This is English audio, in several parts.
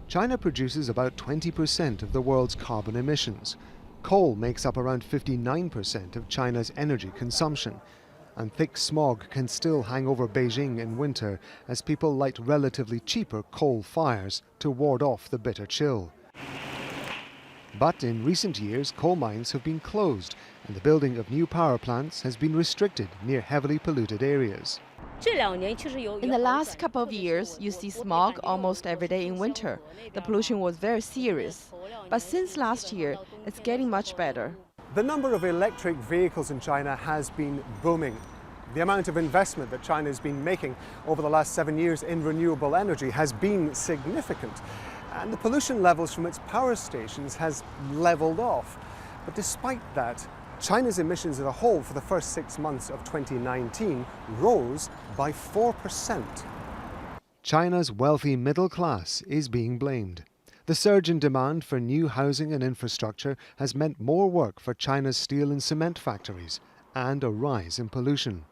China produces about 20% of the world's carbon emissions. Coal makes up around 59% of China's energy consumption. And thick smog can still hang over Beijing in winter as people light relatively cheaper coal fires to ward off the bitter chill. But in recent years, coal mines have been closed and the building of new power plants has been restricted near heavily polluted areas. In the last couple of years, you see smog almost every day in winter. The pollution was very serious. But since last year, it's getting much better. The number of electric vehicles in China has been booming. The amount of investment that China has been making over the last 7 years in renewable energy has been significant. And the pollution levels from its power stations has leveled off. But despite that, China's emissions as a whole for the first 6 months of 2019 rose by 4%. China's wealthy middle class is being blamed. The surge in demand for new housing and infrastructure has meant more work for China's steel and cement factories and a rise in pollution.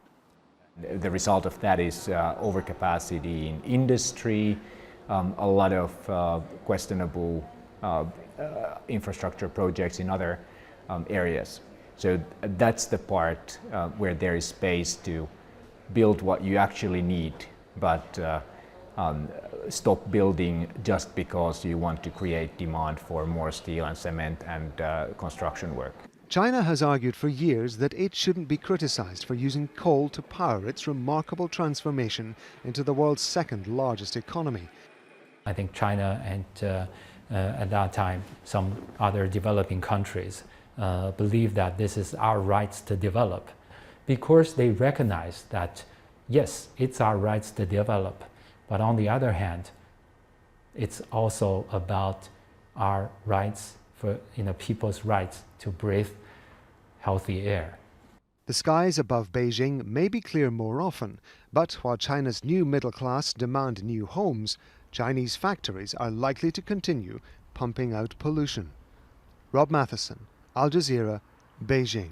The result of that is overcapacity in industry, a lot of questionable infrastructure projects in other areas. So that's the part where there is space to build what you actually need, but stop building just because you want to create demand for more steel and cement and construction work. China has argued for years that it shouldn't be criticized for using coal to power its remarkable transformation into the world's second largest economy. I think China and at that time some other developing countries believe that this is our rights to develop because they recognize that yes, it's our rights to develop, but on the other hand, it's also about our rights for people's rights to breathe healthy air. The skies above Beijing may be clear more often, but while China's new middle class demand new homes, Chinese factories are likely to continue pumping out pollution. Rob Matheson, Al Jazeera, Beijing.